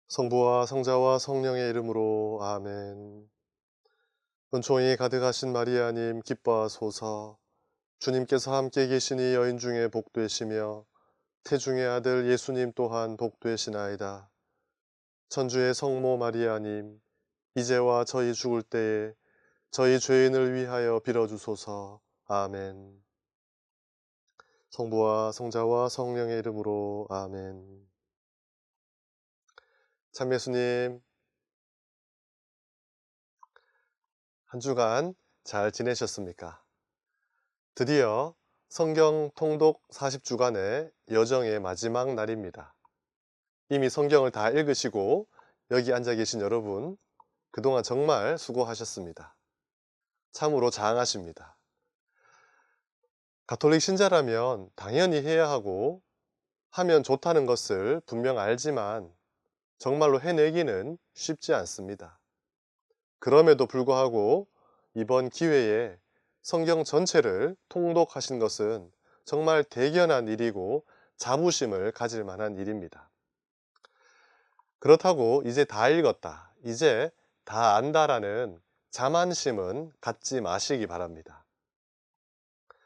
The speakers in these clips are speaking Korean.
성부와 성자와 성령의 이름으로 아멘. 은총이 가득하신 마리아님 기뻐하소서. 주님께서 함께 계시니 여인 중에 복되시며 태중의 아들 예수님 또한 복되시나이다. 천주의 성모 마리아님, 이제와 저희 죽을 때에 저희 죄인을 위하여 빌어주소서. 아멘. 성부와 성자와 성령의 이름으로 아멘. 참 예수님, 한 주간 잘 지내셨습니까? 드디어 성경 통독 40주간의 여정의 마지막 날입니다. 이미 성경을 다 읽으시고 여기 앉아 계신 여러분, 그동안 정말 수고하셨습니다. 참으로 장하십니다. 가톨릭 신자라면 당연히 해야 하고 하면 좋다는 것을 분명 알지만 정말로 해내기는 쉽지 않습니다. 그럼에도 불구하고 이번 기회에 성경 전체를 통독하신 것은 정말 대견한 일이고 자부심을 가질 만한 일입니다. 그렇다고 이제 다 읽었다, 이제 다 안다라는 자만심은 갖지 마시기 바랍니다.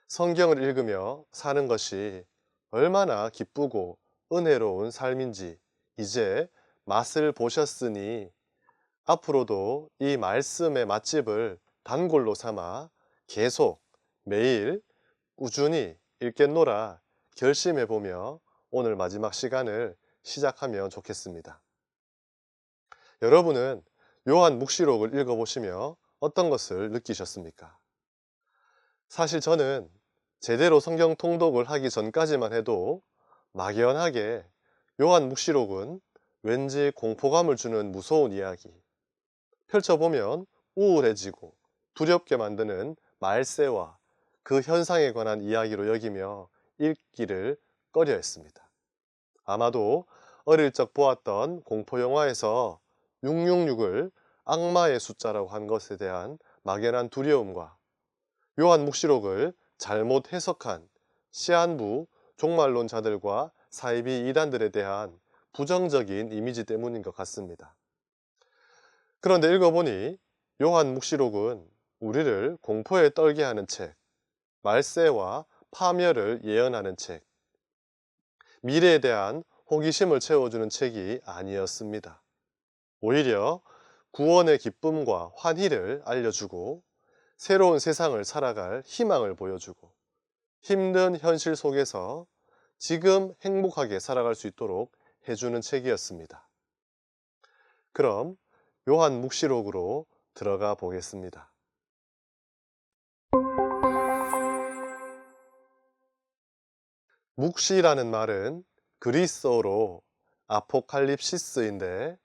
성경을 읽으며 사는 것이 얼마나 기쁘고 은혜로운 삶인지 이제 맛을 보셨으니 앞으로도 이 말씀의 맛집을 단골로 삼아 계속 매일 꾸준히 읽겠노라 결심해보며 오늘 마지막 시간을 시작하면 좋겠습니다. 여러분은 요한 묵시록을 읽어보시며 어떤 것을 느끼셨습니까? 사실 저는 제대로 성경 통독을 하기 전까지만 해도 막연하게 요한 묵시록은 왠지 공포감을 주는 무서운 이야기, 펼쳐보면 우울해지고 두렵게 만드는 말세와 그 현상에 관한 이야기로 여기며 읽기를 꺼려 했습니다. 아마도 어릴 적 보았던 공포영화에서 666을 악마의 숫자라고 한 것에 대한 막연한 두려움과 요한 묵시록을 잘못 해석한 시한부 종말론자들과 사이비 이단들에 대한 부정적인 이미지 때문인 것 같습니다. 그런데 읽어보니 요한 묵시록은 우리를 공포에 떨게 하는 책, 말세와 파멸을 예언하는 책, 미래에 대한 호기심을 채워주는 책이 아니었습니다. 오히려 구원의 기쁨과 환희를 알려주고 새로운 세상을 살아갈 희망을 보여주고 힘든 현실 속에서 지금 행복하게 살아갈 수 있도록 해주는 책이었습니다. 그럼 요한 묵시록으로 들어가 보겠습니다. 묵시라는 말은 그리스어로 아포칼립시스인데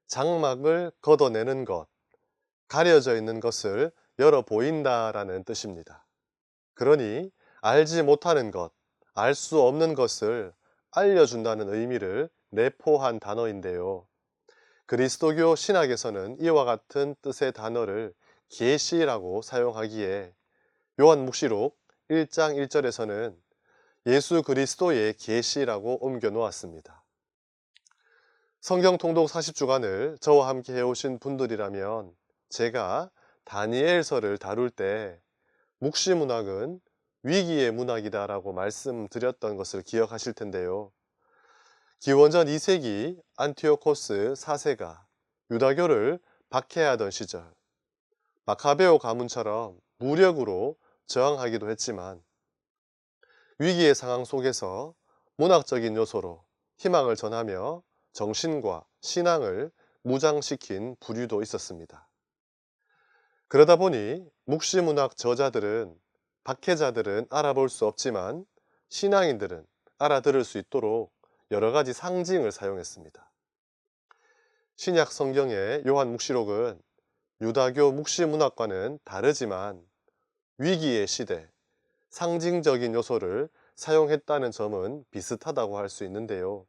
장막을 걷어내는 것, 가려져 있는 것을 열어 보인다라는 뜻입니다. 그러니 알지 못하는 것, 알 수 없는 것을 알려준다는 의미를 내포한 단어인데요. 그리스도교 신학에서는 이와 같은 뜻의 단어를 계시라고 사용하기에 요한묵시록 1장 1절에서는 예수 그리스도의 계시라고 옮겨 놓았습니다. 성경 통독 40주간을 저와 함께 해오신 분들이라면 제가 다니엘서를 다룰 때 묵시문학은 위기의 문학이다라고 말씀드렸던 것을 기억하실 텐데요. 기원전 2세기 안티오코스 4세가 유다교를 박해하던 시절 마카베오 가문처럼 무력으로 저항하기도 했지만 위기의 상황 속에서 문학적인 요소로 희망을 전하며 정신과 신앙을 무장시킨 부류도 있었습니다. 그러다 보니 묵시문학 저자들은 박해자들은 알아볼 수 없지만 신앙인들은 알아들을 수 있도록 여러 가지 상징을 사용했습니다. 신약 성경의 요한 묵시록은 유다교 묵시문학과는 다르지만 위기의 시대, 상징적인 요소를 사용했다는 점은 비슷하다고 할 수 있는데요.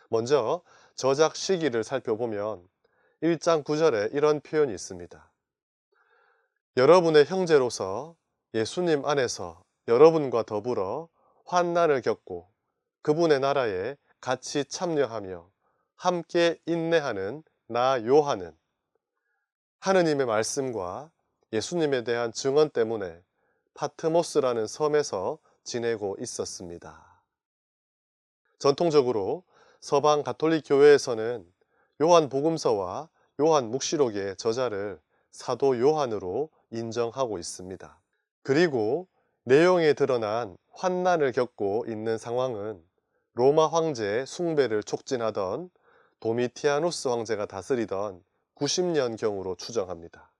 먼저 저작 시기를 살펴보면 1장 9절에 이런 표현이 있습니다. 여러분의 형제로서 예수님 안에서 여러분과 더불어 환난을 겪고 그분의 나라에 같이 참여하며 함께 인내하는 나 요한은 하느님의 말씀과 예수님에 대한 증언 때문에 파트모스라는 섬에서 지내고 있었습니다. 전통적으로 서방 가톨릭 교회에서는 요한 복음서와 요한 묵시록의 저자를 사도 요한으로 인정하고 있습니다. 그리고 내용에 드러난 환난을 겪고 있는 상황은 로마 황제의 숭배를 촉진하던 도미티아누스 황제가 다스리던 90년경으로 추정합니다.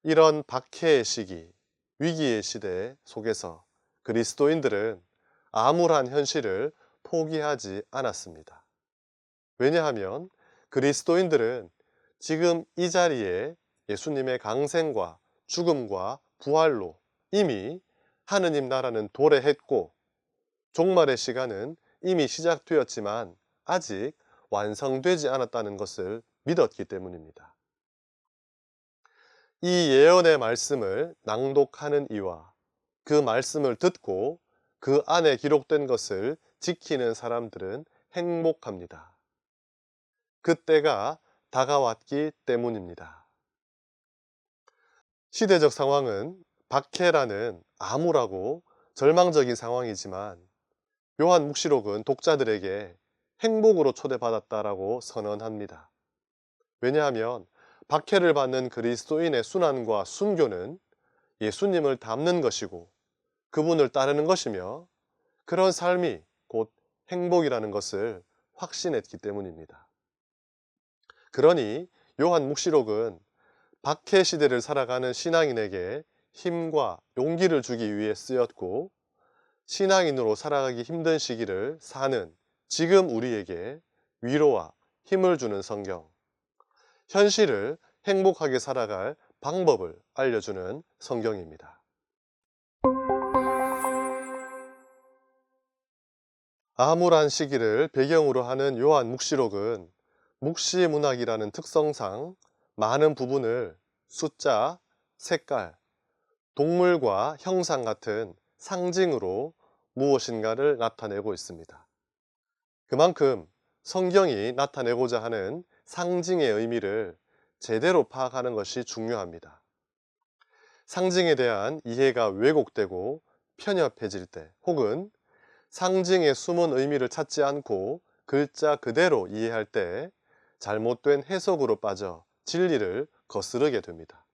이런 박해의 시기, 위기의 시대 속에서 그리스도인들은 암울한 현실을 포기하지 않았습니다. 왜냐하면 그리스도인들은 지금 이 자리에 예수님의 강생과 죽음과 부활로 이미 하느님 나라는 도래했고 종말의 시간은 이미 시작되었지만 아직 완성되지 않았다는 것을 믿었기 때문입니다. 이 예언의 말씀을 낭독하는 이와 그 말씀을 듣고 그 안에 기록된 것을 지키는 사람들은 행복합니다. 그때가 다가왔기 때문입니다. 시대적 상황은 박해라는 암울하고 절망적인 상황이지만 요한 묵시록은 독자들에게 행복으로 초대받았다라고 선언합니다. 왜냐하면 박해를 받는 그리스도인의 순환과 순교는 예수님을 닮는 것이고 그분을 따르는 것이며 그런 삶이 곧 행복이라는 것을 확신했기 때문입니다. 그러니 요한 묵시록은 박해 시대를 살아가는 신앙인에게 힘과 용기를 주기 위해 쓰였고 신앙인으로 살아가기 힘든 시기를 사는 지금 우리에게 위로와 힘을 주는 성경, 현실을 행복하게 살아갈 방법을 알려주는 성경입니다. 암울한 시기를 배경으로 하는 요한 묵시록은 묵시문학이라는 특성상 많은 부분을 숫자, 색깔, 동물과 형상 같은 상징으로 무엇인가를 나타내고 있습니다. 그만큼 성경이 나타내고자 하는 상징의 의미를 제대로 파악하는 것이 중요합니다. 상징에 대한 이해가 왜곡되고 편협해질 때 혹은 상징의 숨은 의미를 찾지 않고 글자 그대로 이해할 때 잘못된 해석으로 빠져 진리를 거스르게 됩니다.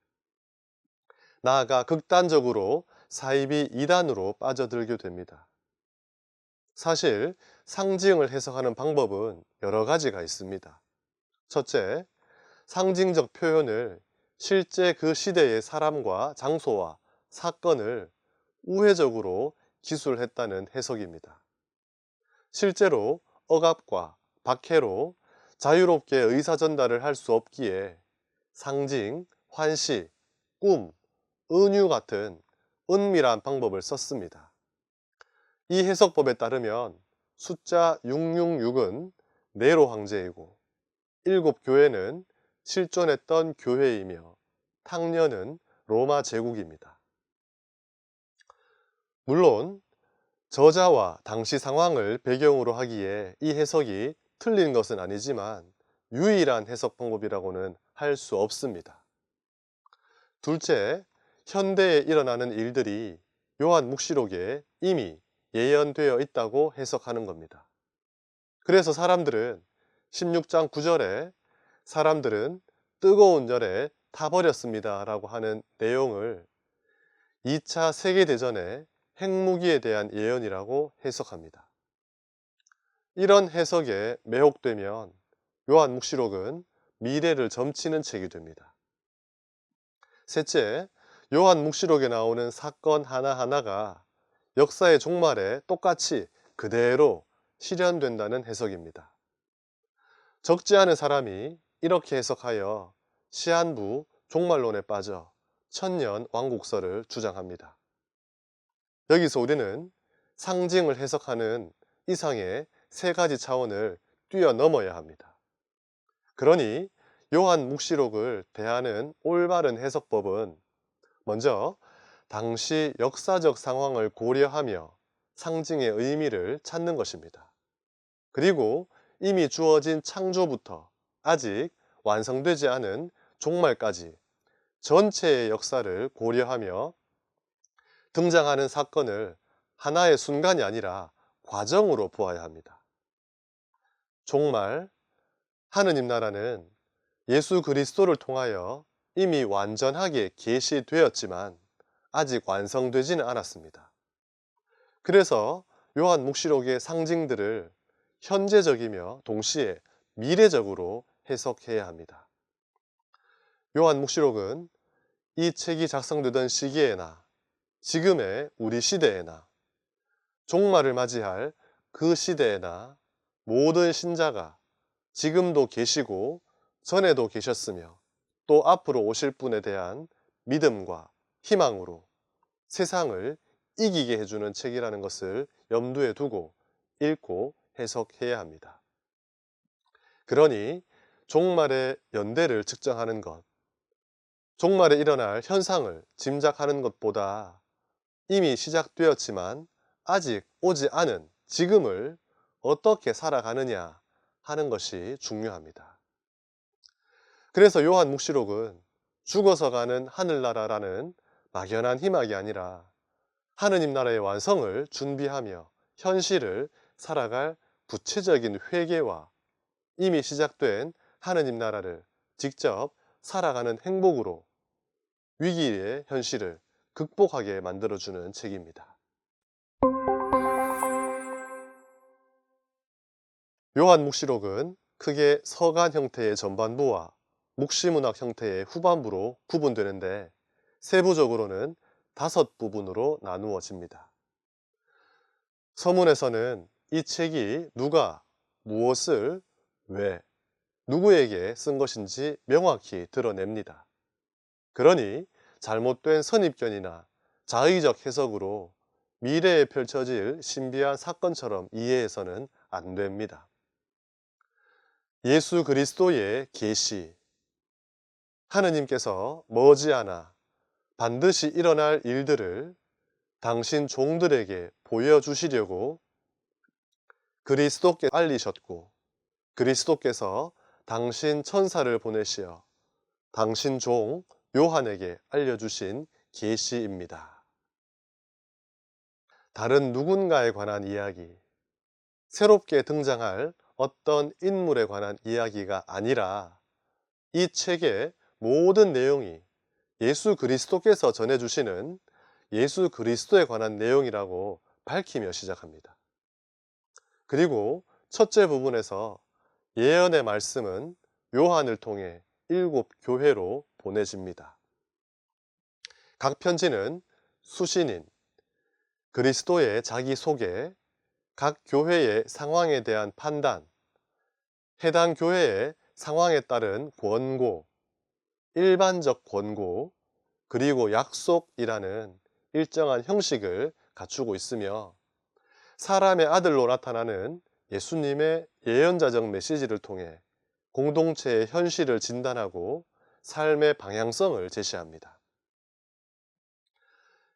나아가 극단적으로 사이비 이단으로 빠져들게 됩니다. 사실 상징을 해석하는 방법은 여러 가지가 있습니다. 첫째, 상징적 표현을 실제 그 시대의 사람과 장소와 사건을 우회적으로 기술했다는 해석입니다. 실제로 억압과 박해로 자유롭게 의사전달을 할 수 없기에 상징, 환시, 꿈, 은유 같은 은밀한 방법을 썼습니다. 이 해석법에 따르면 숫자 666은 네로 황제이고 7교회는 실존했던 교회이며 탕년은 로마 제국입니다. 물론 저자와 당시 상황을 배경으로 하기에 이 해석이 틀린 것은 아니지만 유일한 해석 방법이라고는 할 수 없습니다. 둘째, 현대에 일어나는 일들이 요한 묵시록에 이미 예언되어 있다고 해석하는 겁니다. 그래서 사람들은 16장 9절에 사람들은 뜨거운 열에 타버렸습니다 라고 하는 내용을 2차 세계대전의 핵무기에 대한 예언이라고 해석합니다. 이런 해석에 매혹되면 요한 묵시록은 미래를 점치는 책이 됩니다. 셋째, 요한 묵시록에 나오는 사건 하나하나가 역사의 종말에 똑같이 그대로 실현된다는 해석입니다. 적지 않은 사람이 이렇게 해석하여 시한부 종말론에 빠져 천년 왕국설을 주장합니다. 여기서 우리는 상징을 해석하는 이상의 세 가지 차원을 뛰어넘어야 합니다. 그러니 요한 묵시록을 대하는 올바른 해석법은 먼저 당시 역사적 상황을 고려하며 상징의 의미를 찾는 것입니다. 그리고 이미 주어진 창조부터 아직 완성되지 않은 종말까지 전체의 역사를 고려하며 등장하는 사건을 하나의 순간이 아니라 과정으로 보아야 합니다. 종말, 하느님 나라는 예수 그리스도를 통하여 이미 완전하게 계시되었지만 아직 완성되지는 않았습니다. 그래서 요한 묵시록의 상징들을 현재적이며 동시에 미래적으로 해석해야 합니다. 요한 묵시록은 이 책이 작성되던 시기에나 지금의 우리 시대에나 종말을 맞이할 그 시대에나 모든 신자가 지금도 계시고 전에도 계셨으며 또 앞으로 오실 분에 대한 믿음과 희망으로 세상을 이기게 해주는 책이라는 것을 염두에 두고 읽고 해석해야 합니다. 그러니 종말의 연대를 측정하는 것, 종말에 일어날 현상을 짐작하는 것보다 이미 시작되었지만 아직 오지 않은 지금을 어떻게 살아가느냐 하는 것이 중요합니다. 그래서 요한 묵시록은 죽어서 가는 하늘나라라는 막연한 희망이 아니라 하느님 나라의 완성을 준비하며 현실을 살아갈 구체적인 회개와 이미 시작된 하느님 나라를 직접 살아가는 행복으로 위기의 현실을 극복하게 만들어주는 책입니다. 요한 묵시록은 크게 서간 형태의 전반부와 묵시문학 형태의 후반부로 구분되는데 세부적으로는 5부분으로 나누어집니다. 서문에서는 이 책이 누가 무엇을 왜 누구에게 쓴 것인지 명확히 드러냅니다. 그러니 잘못된 선입견이나 자의적 해석으로 미래에 펼쳐질 신비한 사건처럼 이해해서는 안 됩니다. 예수 그리스도의 계시, 하느님께서 머지않아 반드시 일어날 일들을 당신 종들에게 보여주시려고 그리스도께 알리셨고 그리스도께서 당신 천사를 보내시어 당신 종 요한에게 알려주신 계시입니다. 다른 누군가에 관한 이야기, 새롭게 등장할 어떤 인물에 관한 이야기가 아니라 이 책의 모든 내용이 예수 그리스도께서 전해주시는 예수 그리스도에 관한 내용이라고 밝히며 시작합니다. 그리고 첫째 부분에서 예언의 말씀은 요한을 통해 7 교회로 보내집니다. 각 편지는 수신인, 그리스도의 자기소개, 각 교회의 상황에 대한 판단, 해당 교회의 상황에 따른 권고, 일반적 권고, 그리고 약속이라는 일정한 형식을 갖추고 있으며 사람의 아들로 나타나는 예수님의 예언자적 메시지를 통해 공동체의 현실을 진단하고 삶의 방향성을 제시합니다.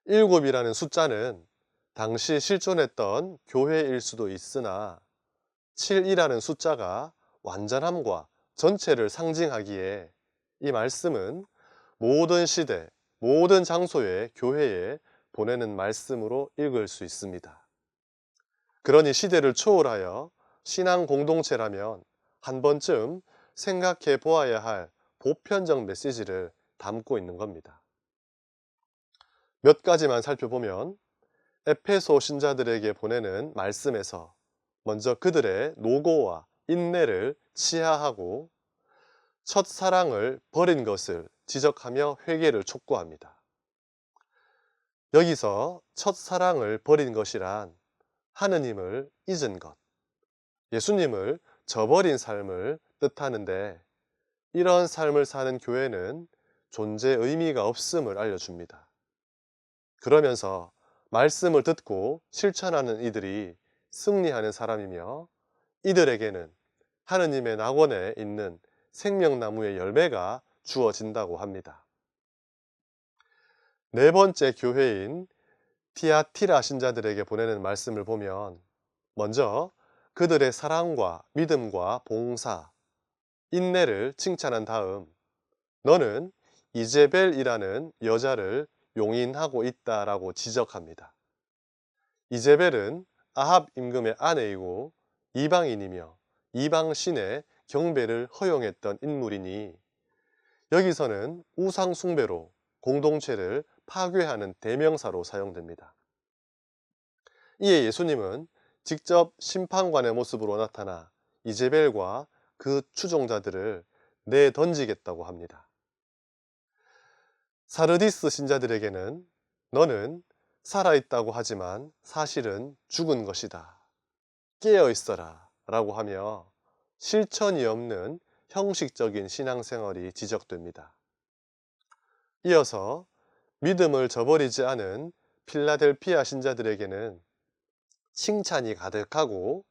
7이라는 숫자는 당시 실존했던 교회일 수도 있으나 7이라는 숫자가 완전함과 전체를 상징하기에 이 말씀은 모든 시대, 모든 장소의 교회에 보내는 말씀으로 읽을 수 있습니다. 그러니 시대를 초월하여 신앙 공동체라면 한 번쯤 생각해 보아야 할 보편적 메시지를 담고 있는 겁니다. 몇 가지만 살펴보면 에페소 신자들에게 보내는 말씀에서 먼저 그들의 노고와 인내를 치하하고 첫사랑을 버린 것을 지적하며 회개를 촉구합니다. 여기서 첫사랑을 버린 것이란 하느님을 잊은 것, 예수님을 저버린 삶을 뜻하는데 이런 삶을 사는 교회는 존재 의미가 없음을 알려줍니다. 그러면서 말씀을 듣고 실천하는 이들이 승리하는 사람이며 이들에게는 하느님의 낙원에 있는 생명나무의 열매가 주어진다고 합니다. 네 번째 교회인 티아티라 신자들에게 보내는 말씀을 보면 먼저 그들의 사랑과 믿음과 봉사, 인내를 칭찬한 다음 너는 이제벨이라는 여자를 용인하고 있다라고 지적합니다. 이제벨은 아합 임금의 아내이고 이방인이며 이방 신의 경배를 허용했던 인물이니 여기서는 우상 숭배로 공동체를 파괴하는 대명사로 사용됩니다. 이에 예수님은 직접 심판관의 모습으로 나타나 이제벨과 그 추종자들을 내던지겠다고 합니다. 사르디스 신자들에게는 너는 살아있다고 하지만 사실은 죽은 것이다. 깨어 있어라 라고 하며 실천이 없는 형식적인 신앙생활이 지적됩니다. 이어서 믿음을 저버리지 않은 필라델피아 신자들에게는 칭찬이 가득하고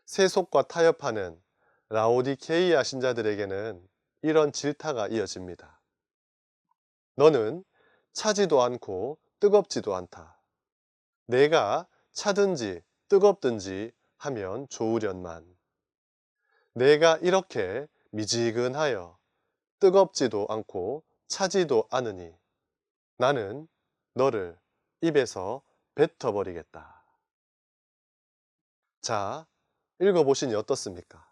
세속과 타협하는 라오디케이아 신자들에게는 이런 질타가 이어집니다. 너는 차지도 않고 뜨겁지도 않다. 내가 차든지 뜨겁든지 하면 좋으련만. 내가 이렇게 미지근하여 뜨겁지도 않고 차지도 않으니 나는 너를 입에서 뱉어버리겠다. 자, 읽어보시니 어떻습니까?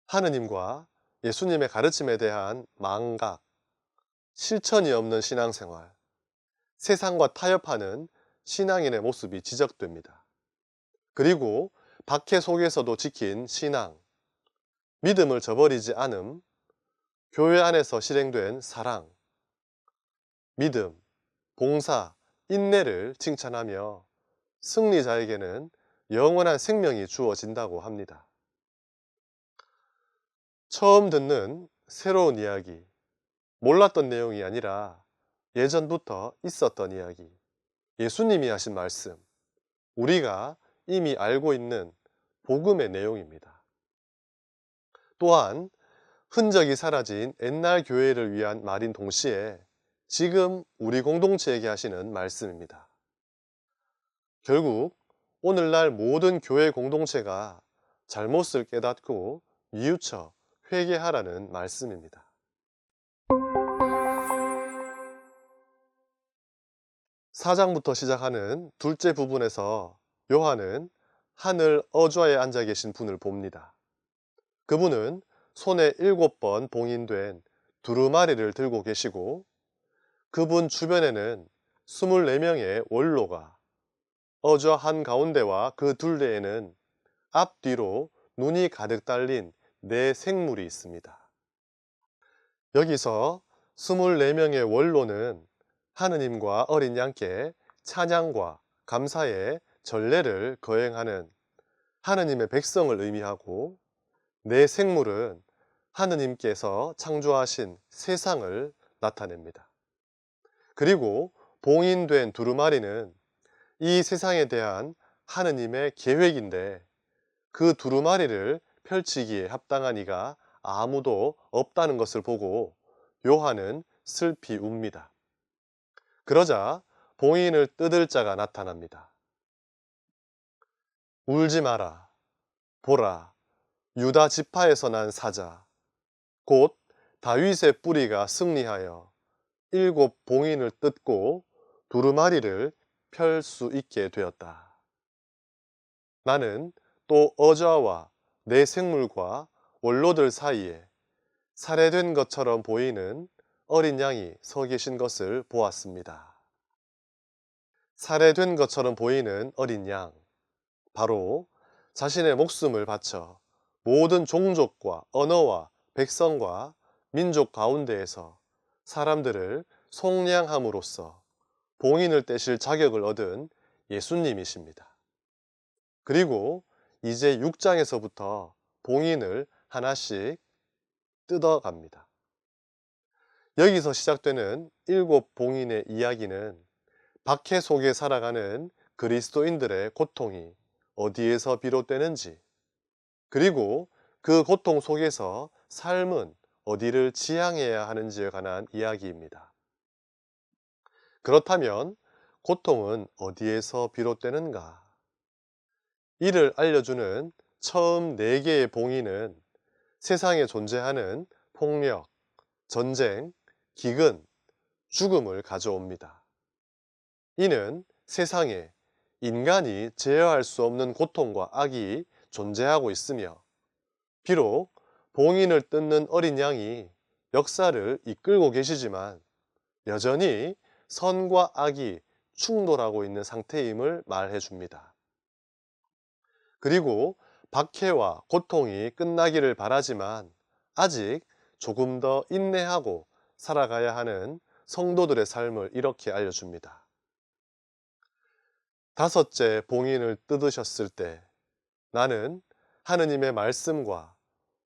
하느님과 예수님의 가르침에 대한 망각, 실천이 없는 신앙생활, 세상과 타협하는 신앙인의 모습이 지적됩니다. 그리고 박해 속에서도 지킨 신앙, 믿음을 저버리지 않음, 교회 안에서 실행된 사랑, 믿음, 봉사, 인내를 칭찬하며 승리자에게는 영원한 생명이 주어진다고 합니다. 처음 듣는 새로운 이야기, 몰랐던 내용이 아니라 예전부터 있었던 이야기, 예수님이 하신 말씀, 우리가 이미 알고 있는 복음의 내용입니다. 또한 흔적이 사라진 옛날 교회를 위한 말인 동시에 지금 우리 공동체에게 하시는 말씀입니다. 결국 오늘날 모든 교회 공동체가 잘못을 깨닫고 뉘우쳐 회개하라는 말씀입니다. 4장부터 시작하는 둘째 부분에서 요한은 하늘 어좌에 앉아 계신 분을 봅니다. 그분은 손에 7번 봉인된 두루마리를 들고 계시고 그분 주변에는 24명의 원로가 어좌 한가운데와 그 둘레에는 앞뒤로 눈이 가득 달린 4생물이 있습니다. 여기서 24명의 원로는 하느님과 어린 양께 찬양과 감사의 전례를 거행하는 하느님의 백성을 의미하고 4생물은 하느님께서 창조하신 세상을 나타냅니다. 그리고 봉인된 두루마리는 이 세상에 대한 하느님의 계획인데 그 두루마리를 펼치기에 합당한 이가 아무도 없다는 것을 보고 요한은 슬피 웁니다. 그러자 봉인을 뜯을 자가 나타납니다. 울지 마라. 보라. 유다 지파에서 난 사자. 곧 다윗의 뿌리가 승리하여 7 봉인을 뜯고 두루마리를 펼 수 있게 되었다. 나는 또 어좌와 4생물과 원로들 사이에 살해된 것처럼 보이는 어린 양이 서 계신 것을 보았습니다. 살해된 것처럼 보이는 어린 양, 바로 자신의 목숨을 바쳐 모든 종족과 언어와 백성과 민족 가운데에서 사람들을 속량함으로써 봉인을 떼실 자격을 얻은 예수님이십니다. 그리고 이제 6장에서부터 봉인을 하나씩 뜯어갑니다. 여기서 시작되는 7 봉인의 이야기는 박해 속에 살아가는 그리스도인들의 고통이 어디에서 비롯되는지, 그리고 그 고통 속에서 삶은 어디를 지향해야 하는지에 관한 이야기입니다. 그렇다면 고통은 어디에서 비롯되는가? 이를 알려주는 처음 4개의 봉인은 세상에 존재하는 폭력, 전쟁, 기근, 죽음을 가져옵니다. 이는 세상에 인간이 제어할 수 없는 고통과 악이 존재하고 있으며, 비록 봉인을 뜯는 어린 양이 역사를 이끌고 계시지만 여전히 선과 악이 충돌하고 있는 상태임을 말해 줍니다. 그리고 박해와 고통이 끝나기를 바라지만 아직 조금 더 인내하고 살아가야 하는 성도들의 삶을 이렇게 알려줍니다. 5째 봉인을 뜯으셨을 때 나는 하느님의 말씀과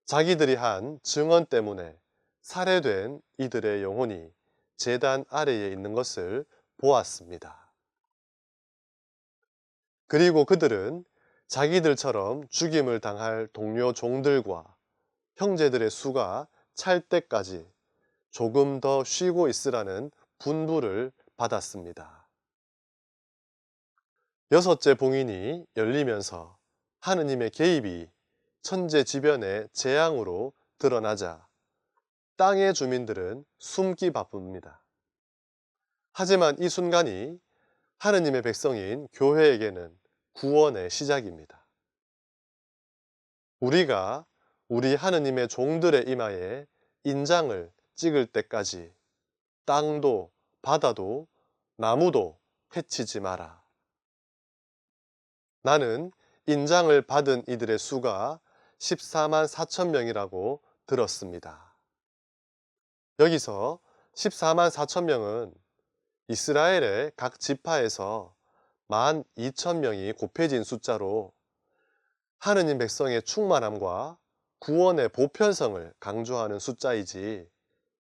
자기들이 한 증언 때문에 살해된 이들의 영혼이 제단 아래에 있는 것을 보았습니다. 그리고 그들은 자기들처럼 죽임을 당할 동료 종들과 형제들의 수가 찰 때까지 조금 더 쉬고 있으라는 분부를 받았습니다. 6째 봉인이 열리면서 하느님의 개입이 천재지변의 재앙으로 드러나자 땅의 주민들은 숨기 바쁩니다. 하지만 이 순간이 하느님의 백성인 교회에게는 구원의 시작입니다. 우리가 우리 하느님의 종들의 이마에 인장을 찍을 때까지 땅도 바다도 나무도 해치지 마라. 나는 인장을 받은 이들의 수가 14만 4천 명이라고 들었습니다. 여기서 14만 4천 명은 이스라엘의 각 지파에서 12,000명이 곱해진 숫자로 하느님 백성의 충만함과 구원의 보편성을 강조하는 숫자이지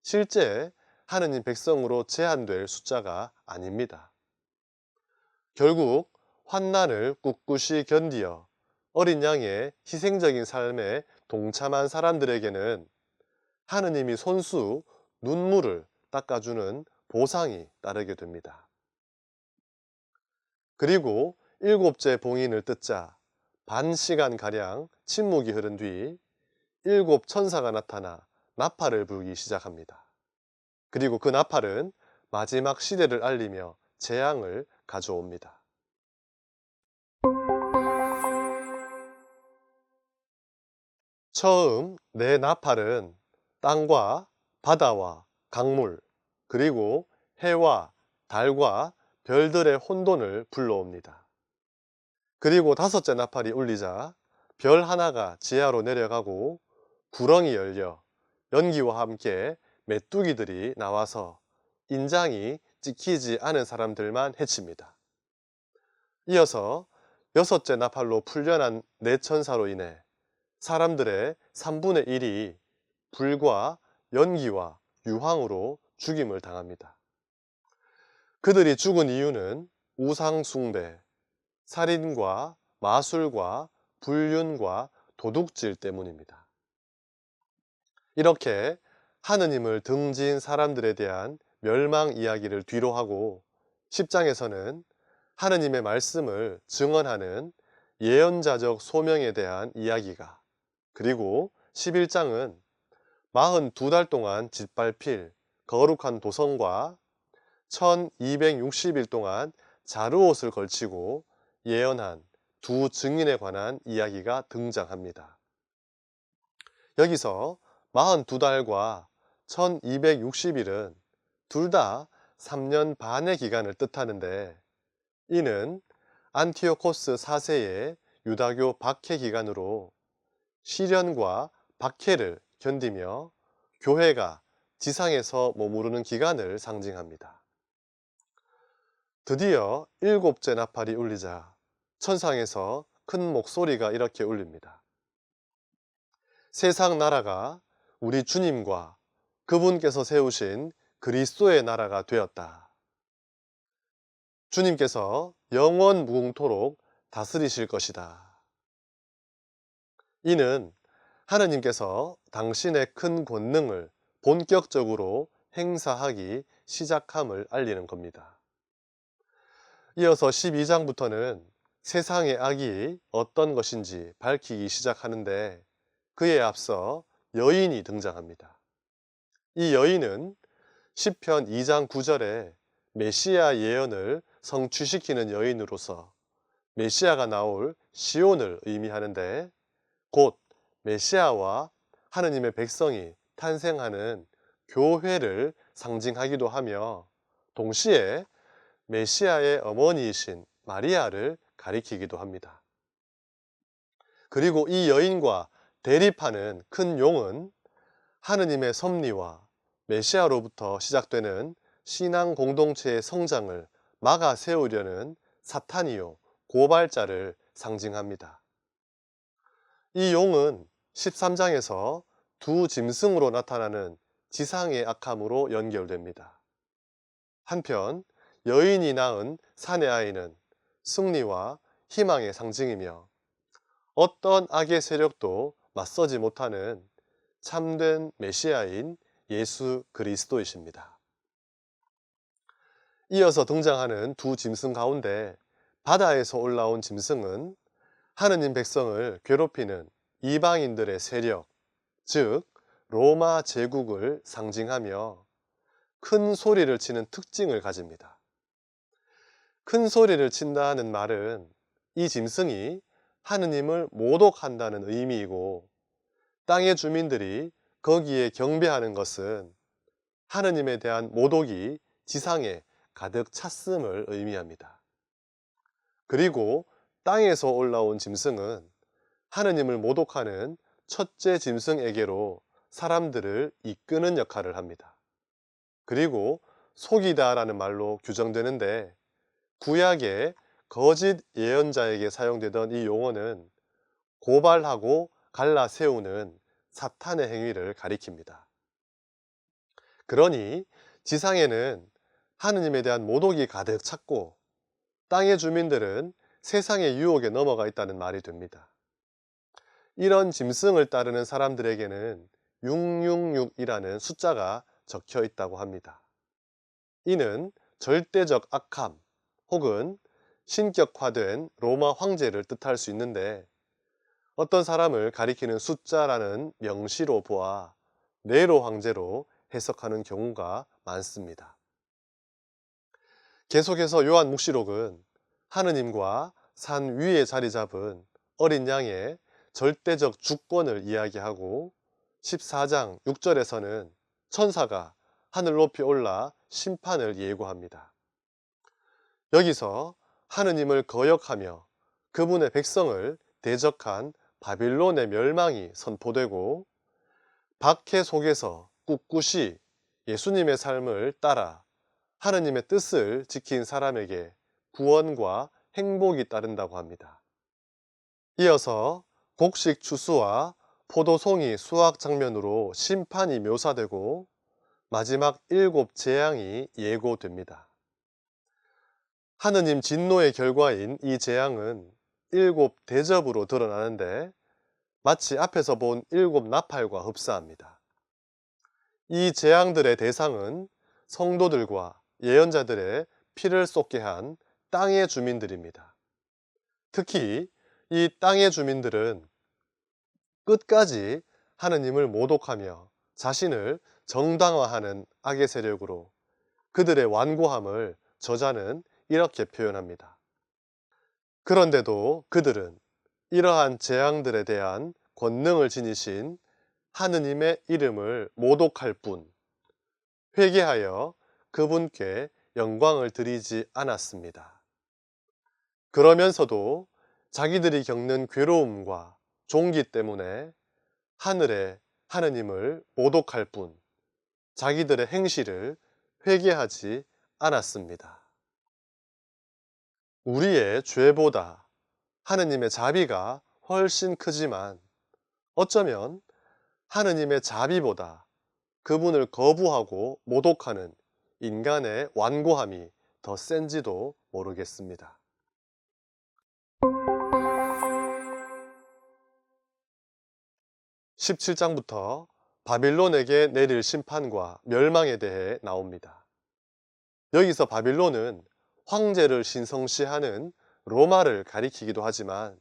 실제 하느님 백성으로 제한될 숫자가 아닙니다. 결국 환난을 꿋꿋이 견디어 어린 양의 희생적인 삶에 동참한 사람들에게는 하느님이 손수 눈물을 닦아주는 보상이 따르게 됩니다. 그리고 7째 봉인을 뜯자 반 시간가량 침묵이 흐른 뒤 7 천사가 나타나 나팔을 불기 시작합니다. 그리고 그 나팔은 마지막 시대를 알리며 재앙을 가져옵니다. 처음 네 나팔은 땅과 바다와 강물, 그리고 해와 달과 별들의 혼돈을 불러옵니다. 그리고 5째 나팔이 울리자 별 하나가 지하로 내려가고 구렁이 열려 연기와 함께 메뚜기들이 나와서 인장이 찍히지 않은 사람들만 해칩니다. 이어서 6째 나팔로 풀려난 네 천사로 인해 사람들의 3분의 1이 불과 연기와 유황으로 죽임을 당합니다. 그들이 죽은 이유는 우상 숭배, 살인과 마술과 불륜과 도둑질 때문입니다. 이렇게 하느님을 등진 사람들에 대한 멸망 이야기를 뒤로하고 10장에서는 하느님의 말씀을 증언하는 예언자적 소명에 대한 이야기가, 그리고 11장은 42달 동안 짓밟힐 거룩한 도성과 1260일 동안 자루옷을 걸치고 예언한 두 증인에 관한 이야기가 등장합니다. 여기서 42달과 1260일은 둘 다 3년 반의 기간을 뜻하는데, 이는 안티오코스 4세의 유다교 박해 기간으로 시련과 박해를 견디며 교회가 지상에서 머무르는 기간을 상징합니다. 드디어 7째 나팔이 울리자 천상에서 큰 목소리가 이렇게 울립니다. 세상 나라가 우리 주님과 그분께서 세우신 그리스도의 나라가 되었다. 주님께서 영원 무궁토록 다스리실 것이다. 이는 하느님께서 당신의 큰 권능을 본격적으로 행사하기 시작함을 알리는 겁니다. 이어서 12장부터는 세상의 악이 어떤 것인지 밝히기 시작하는데 그에 앞서 여인이 등장합니다. 이 여인은 시편 2장 9절에 메시아 예언을 성취시키는 여인으로서 메시아가 나올 시온을 의미하는데 곧 메시아와 하느님의 백성이 탄생하는 교회를 상징하기도 하며 동시에 메시아의 어머니이신 마리아를 가리키기도 합니다. 그리고 이 여인과 대립하는 큰 용은 하느님의 섭리와 메시아로부터 시작되는 신앙 공동체의 성장을 막아 세우려는 사탄이요 고발자를 상징합니다. 이 용은 13장에서 두 짐승으로 나타나는 지상의 악함으로 연결됩니다. 한편 여인이 낳은 사내 아이는 승리와 희망의 상징이며 어떤 악의 세력도 맞서지 못하는 참된 메시아인 예수 그리스도이십니다. 이어서 등장하는 두 짐승 가운데 바다에서 올라온 짐승은 하느님 백성을 괴롭히는 이방인들의 세력, 즉 로마 제국을 상징하며 큰 소리를 치는 특징을 가집니다. 큰 소리를 친다는 말은 이 짐승이 하느님을 모독한다는 의미이고 땅의 주민들이 거기에 경배하는 것은 하느님에 대한 모독이 지상에 가득 찼음을 의미합니다. 그리고 땅에서 올라온 짐승은 하느님을 모독하는 첫째 짐승에게로 사람들을 이끄는 역할을 합니다. 그리고 속이다라는 말로 규정되는데 구약의 거짓 예언자에게 사용되던 이 용어는 고발하고 갈라 세우는 사탄의 행위를 가리킵니다. 그러니 지상에는 하느님에 대한 모독이 가득 찼고 땅의 주민들은 세상의 유혹에 넘어가 있다는 말이 됩니다. 이런 짐승을 따르는 사람들에게는 666이라는 숫자가 적혀 있다고 합니다. 이는 절대적 악함 혹은 신격화된 로마 황제를 뜻할 수 있는데 어떤 사람을 가리키는 숫자라는 명시로 보아 네로 황제로 해석하는 경우가 많습니다. 계속해서 요한 묵시록은 하느님과 산 위에 자리 잡은 어린 양의 절대적 주권을 이야기하고 14장 6절에서는 천사가 하늘 높이 올라 심판을 예고합니다. 여기서 하느님을 거역하며 그분의 백성을 대적한 바빌론의 멸망이 선포되고 박해 속에서 꿋꿋이 예수님의 삶을 따라 하느님의 뜻을 지킨 사람에게 구원과 행복이 따른다고 합니다. 이어서 곡식 추수와 포도송이 수확 장면으로 심판이 묘사되고 마지막 7 재앙이 예고됩니다. 하느님 진노의 결과인 이 재앙은 7 대접으로 드러나는데 마치 앞에서 본 7 나팔과 흡사합니다. 이 재앙들의 대상은 성도들과 예언자들의 피를 쏟게 한 땅의 주민들입니다. 특히 이 땅의 주민들은 끝까지 하느님을 모독하며 자신을 정당화하는 악의 세력으로 그들의 완고함을 저자는 이렇게 표현합니다. 그런데도 그들은 이러한 재앙들에 대한 권능을 지니신 하느님의 이름을 모독할 뿐 회개하여 그분께 영광을 드리지 않았습니다. 그러면서도 자기들이 겪는 괴로움과 종기 때문에 하늘의 하느님을 모독할 뿐 자기들의 행실을 회개하지 않았습니다. 우리의 죄보다 하느님의 자비가 훨씬 크지만 어쩌면 하느님의 자비보다 그분을 거부하고 모독하는 인간의 완고함이 더 센지도 모르겠습니다. 17장부터 바빌론에게 내릴 심판과 멸망에 대해 나옵니다. 여기서 바빌론은 황제를 신성시하는 로마를 가리키기도 하지만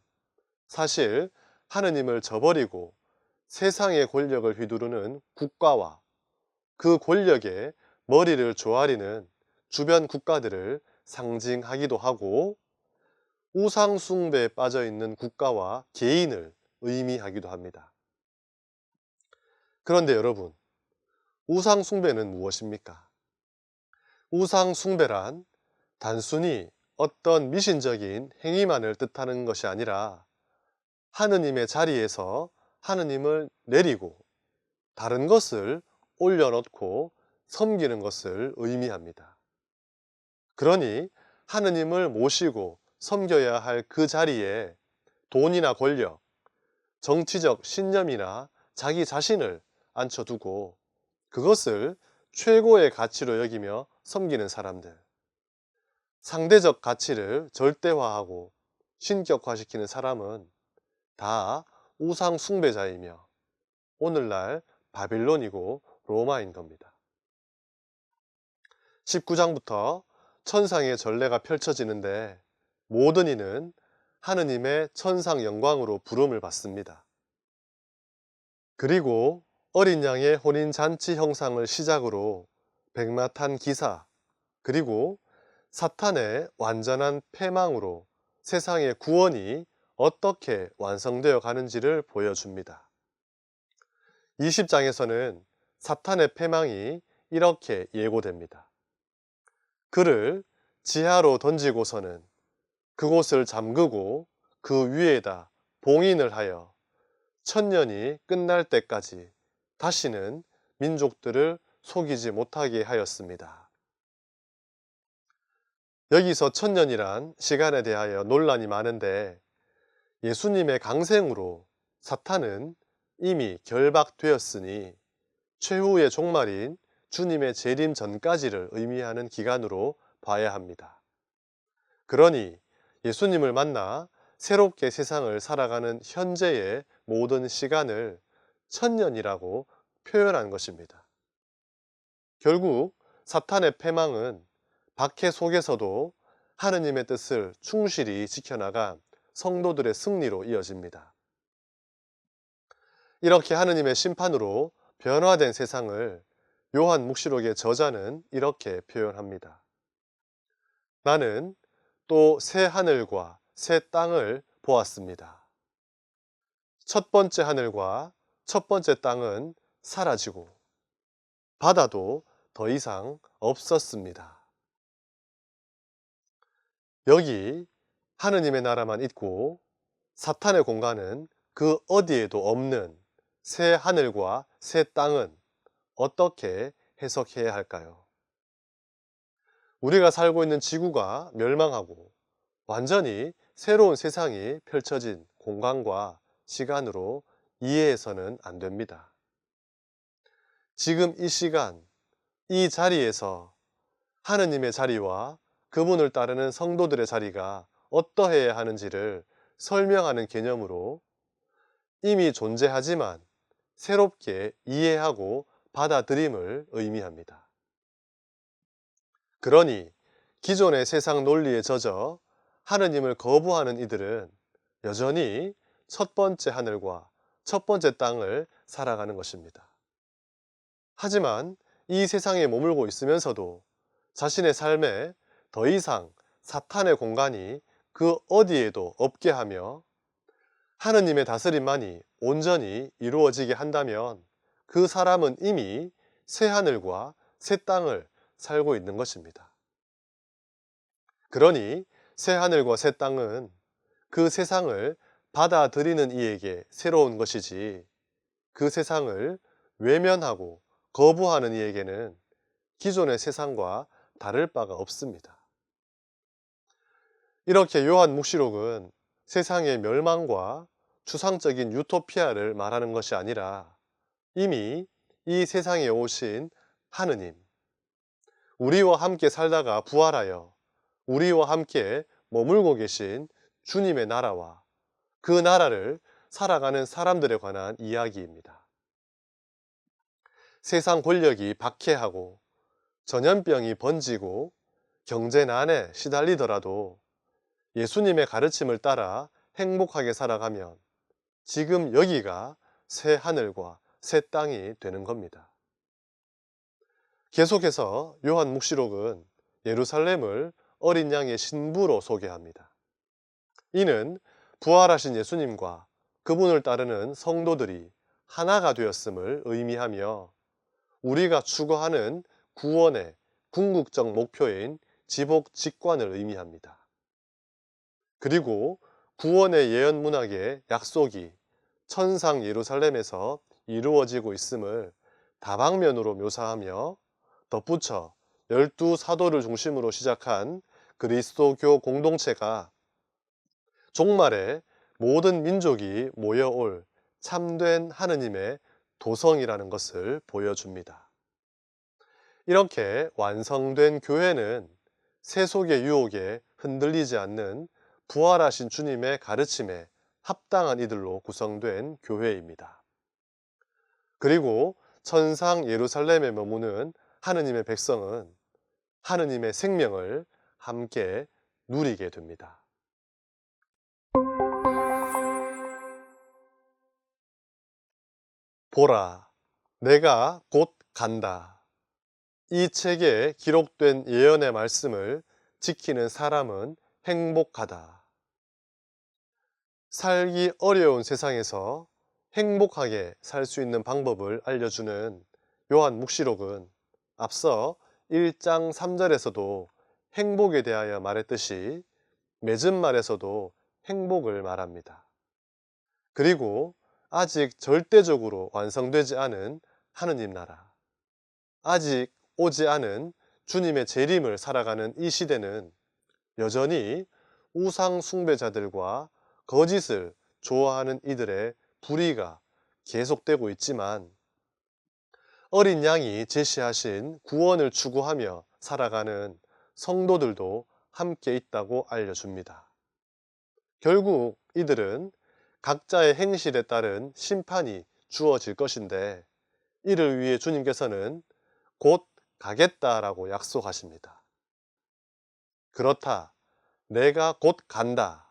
사실 하느님을 저버리고 세상의 권력을 휘두르는 국가와 그 권력에 머리를 조아리는 주변 국가들을 상징하기도 하고 우상 숭배에 빠져 있는 국가와 개인을 의미하기도 합니다. 그런데 여러분, 우상 숭배는 무엇입니까? 우상 숭배란 단순히 어떤 미신적인 행위만을 뜻하는 것이 아니라 하느님의 자리에서 하느님을 내리고 다른 것을 올려놓고 섬기는 것을 의미합니다. 그러니 하느님을 모시고 섬겨야 할 그 자리에 돈이나 권력, 정치적 신념이나 자기 자신을 앉혀두고 그것을 최고의 가치로 여기며 섬기는 사람들, 상대적 가치를 절대화하고 신격화시키는 사람은 다 우상 숭배자이며 오늘날 바빌론이고 로마인 겁니다. 19장부터 천상의 전례가 펼쳐지는데 모든 이는 하느님의 천상 영광으로 부름을 받습니다. 그리고 어린 양의 혼인잔치 형상을 시작으로 백마탄 기사, 그리고 사탄의 완전한 패망으로 세상의 구원이 어떻게 완성되어 가는지를 보여줍니다. 20장에서는 사탄의 패망이 이렇게 예고됩니다. 그를 지하로 던지고서는 그곳을 잠그고 그 위에다 봉인을 하여 천년이 끝날 때까지 다시는 민족들을 속이지 못하게 하였습니다. 여기서 천년이란 시간에 대하여 논란이 많은데 예수님의 강생으로 사탄은 이미 결박되었으니 최후의 종말인 주님의 재림 전까지를 의미하는 기간으로 봐야 합니다. 그러니 예수님을 만나 새롭게 세상을 살아가는 현재의 모든 시간을 천년이라고 표현한 것입니다. 결국 사탄의 패망은 박해 속에서도 하느님의 뜻을 충실히 지켜나간 성도들의 승리로 이어집니다. 이렇게 하느님의 심판으로 변화된 세상을 요한 묵시록의 저자는 이렇게 표현합니다. 나는 또 새 하늘과 새 땅을 보았습니다. 첫 번째 하늘과 첫 번째 땅은 사라지고 바다도 더 이상 없었습니다. 여기 하느님의 나라만 있고 사탄의 공간은 그 어디에도 없는 새 하늘과 새 땅은 어떻게 해석해야 할까요? 우리가 살고 있는 지구가 멸망하고 완전히 새로운 세상이 펼쳐진 공간과 시간으로 이해해서는 안 됩니다. 지금 이 시간, 이 자리에서 하느님의 자리와 그분을 따르는 성도들의 자리가 어떠해야 하는지를 설명하는 개념으로 이미 존재하지만 새롭게 이해하고 받아들임을 의미합니다. 그러니 기존의 세상 논리에 젖어 하느님을 거부하는 이들은 여전히 첫 번째 하늘과 첫 번째 땅을 살아가는 것입니다. 하지만 이 세상에 머물고 있으면서도 자신의 삶에 더 이상 사탄의 공간이 그 어디에도 없게 하며 하느님의 다스림만이 온전히 이루어지게 한다면 그 사람은 이미 새 하늘과 새 땅을 살고 있는 것입니다. 그러니 새 하늘과 새 땅은 그 세상을 받아들이는 이에게 새로운 것이지 그 세상을 외면하고 거부하는 이에게는 기존의 세상과 다를 바가 없습니다. 이렇게 요한 묵시록은 세상의 멸망과 추상적인 유토피아를 말하는 것이 아니라 이미 이 세상에 오신 하느님, 우리와 함께 살다가 부활하여 우리와 함께 머물고 계신 주님의 나라와 그 나라를 살아가는 사람들에 관한 이야기입니다. 세상 권력이 박해하고 전염병이 번지고 경제난에 시달리더라도 예수님의 가르침을 따라 행복하게 살아가면 지금 여기가 새 하늘과 새 땅이 되는 겁니다. 계속해서 요한 묵시록은 예루살렘을 어린 양의 신부로 소개합니다. 이는 부활하신 예수님과 그분을 따르는 성도들이 하나가 되었음을 의미하며 우리가 추구하는 구원의 궁극적 목표인 지복 직관을 의미합니다. 그리고 구원의 예언 문학의 약속이 천상 예루살렘에서 이루어지고 있음을 다방면으로 묘사하며 덧붙여 12사도를 중심으로 시작한 그리스도교 공동체가 종말에 모든 민족이 모여올 참된 하느님의 도성이라는 것을 보여줍니다. 이렇게 완성된 교회는 세속의 유혹에 흔들리지 않는 부활하신 주님의 가르침에 합당한 이들로 구성된 교회입니다. 그리고 천상 예루살렘에 머무는 하느님의 백성은 하느님의 생명을 함께 누리게 됩니다. 보라, 내가 곧 간다. 이 책에 기록된 예언의 말씀을 지키는 사람은 행복하다. 살기 어려운 세상에서 행복하게 살 수 있는 방법을 알려주는 요한 묵시록은 앞서 1장 3절에서도 행복에 대하여 말했듯이 맺은 말에서도 행복을 말합니다. 그리고 아직 절대적으로 완성되지 않은 하느님 나라, 아직 오지 않은 주님의 재림을 살아가는 이 시대는 여전히 우상 숭배자들과 거짓을 좋아하는 이들의 불의가 계속되고 있지만 어린 양이 제시하신 구원을 추구하며 살아가는 성도들도 함께 있다고 알려줍니다. 결국 이들은 각자의 행실에 따른 심판이 주어질 것인데 이를 위해 주님께서는 곧 가겠다라고 약속하십니다. 그렇다. 내가 곧 간다.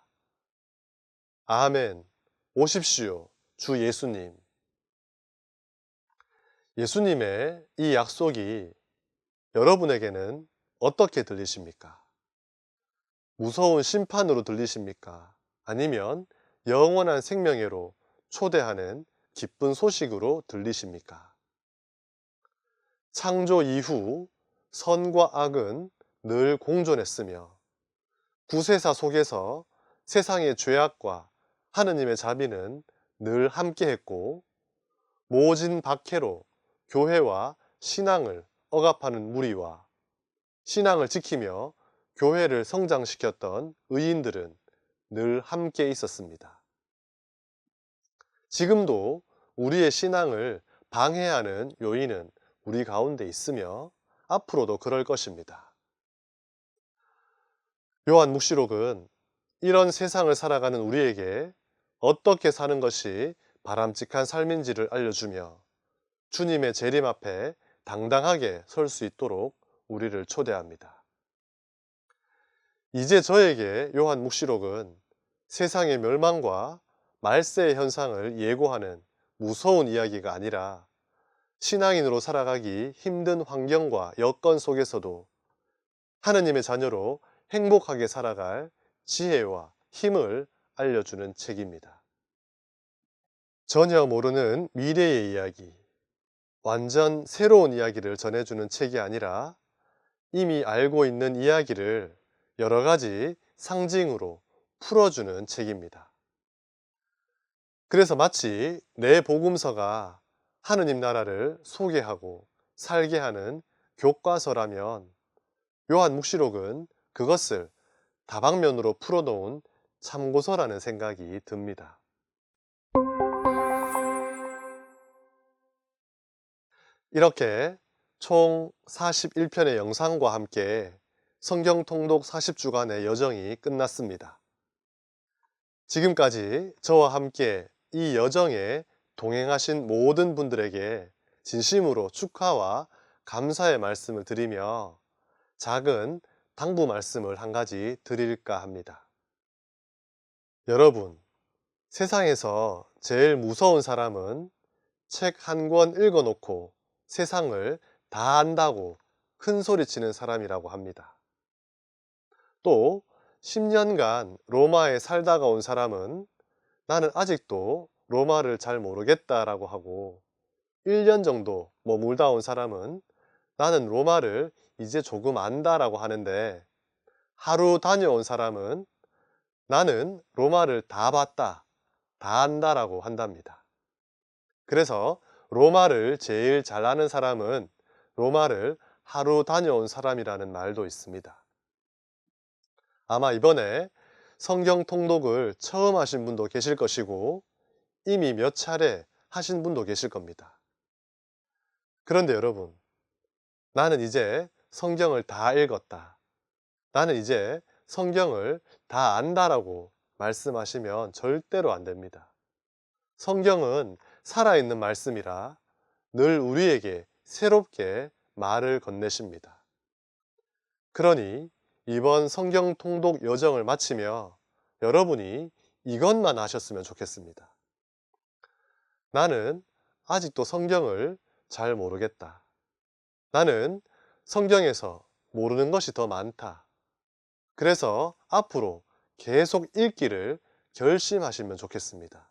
아멘. 오십시오. 주 예수님. 예수님의 이 약속이 여러분에게는 어떻게 들리십니까? 무서운 심판으로 들리십니까? 아니면 영원한 생명회로 초대하는 기쁜 소식으로 들리십니까? 창조 이후 선과 악은 늘 공존했으며 구세사 속에서 세상의 죄악과 하느님의 자비는 늘 함께했고 모진 박해로 교회와 신앙을 억압하는 무리와 신앙을 지키며 교회를 성장시켰던 의인들은 늘 함께 있었습니다. 지금도 우리의 신앙을 방해하는 요인은 우리 가운데 있으며 앞으로도 그럴 것입니다. 요한 묵시록은 이런 세상을 살아가는 우리에게 어떻게 사는 것이 바람직한 삶인지를 알려주며 주님의 재림 앞에 당당하게 설 수 있도록 우리를 초대합니다. 이제 저에게 요한 묵시록은 세상의 멸망과 말세의 현상을 예고하는 무서운 이야기가 아니라 신앙인으로 살아가기 힘든 환경과 여건 속에서도 하느님의 자녀로 행복하게 살아갈 지혜와 힘을 알려주는 책입니다. 전혀 모르는 미래의 이야기, 완전 새로운 이야기를 전해주는 책이 아니라 이미 알고 있는 이야기를 여러 가지 상징으로 풀어주는 책입니다. 그래서 마치 내 복음서가 하느님 나라를 소개하고 살게 하는 교과서라면 요한 묵시록은 그것을 다방면으로 풀어놓은 참고서라는 생각이 듭니다. 이렇게 총 41편의 영상과 함께 성경 통독 40주간의 여정이 끝났습니다. 지금까지 저와 함께 이 여정에 동행하신 모든 분들에게 진심으로 축하와 감사의 말씀을 드리며 작은 당부 말씀을 한 가지 드릴까 합니다. 여러분, 세상에서 제일 무서운 사람은 책 한 권 읽어놓고 세상을 다 안다고 큰 소리치는 사람이라고 합니다. 또 10년간 로마에 살다가 온 사람은 나는 아직도 로마를 잘 모르겠다라고 하고, 1년 정도 머물다 온 사람은 나는 로마를 이제 조금 안다라고 하는데, 하루 다녀온 사람은 나는 로마를 다 봤다, 다 안다라고 한답니다. 그래서 로마를 제일 잘 아는 사람은 로마를 하루 다녀온 사람이라는 말도 있습니다. 아마 이번에 성경 통독을 처음 하신 분도 계실 것이고, 이미 몇 차례 하신 분도 계실 겁니다. 그런데 여러분, 나는 이제 성경을 다 읽었다, 나는 이제 성경을 다 안다라고 말씀하시면 절대로 안 됩니다. 성경은 살아있는 말씀이라 늘 우리에게 새롭게 말을 건네십니다. 그러니 이번 성경 통독 여정을 마치며 여러분이 이것만 하셨으면 좋겠습니다. 나는 아직도 성경을 잘 모르겠다. 나는 성경에서 모르는 것이 더 많다. 그래서 앞으로 계속 읽기를 결심하시면 좋겠습니다.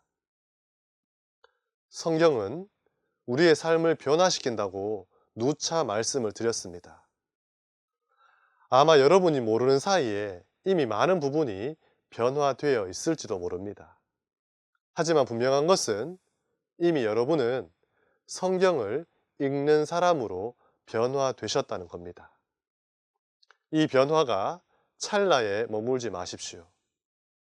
성경은 우리의 삶을 변화시킨다고 누차 말씀을 드렸습니다. 아마 여러분이 모르는 사이에 이미 많은 부분이 변화되어 있을지도 모릅니다. 하지만 분명한 것은 이미 여러분은 성경을 읽는 사람으로 변화되셨다는 겁니다. 이 변화가 찰나에 머물지 마십시오.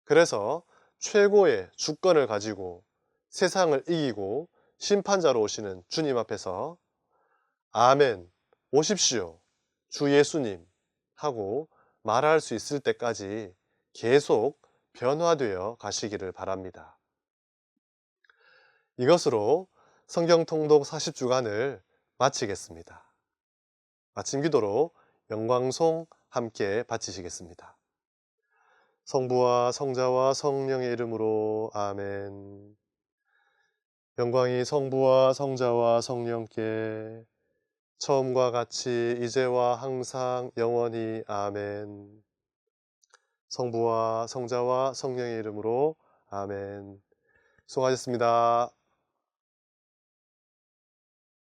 그래서 최고의 주권을 가지고 세상을 이기고 심판자로 오시는 주님 앞에서 아멘, 오십시오, 주 예수님 하고 말할 수 있을 때까지 계속 변화되어 가시기를 바랍니다. 이것으로 성경 통독 40주간을 마치겠습니다. 마침 기도로 영광송 함께 바치시겠습니다. 성부와 성자와 성령의 이름으로 아멘. 영광이 성부와 성자와 성령께 처음과 같이 이제와 항상 영원히 아멘. 성부와 성자와 성령의 이름으로 아멘. 수고하셨습니다.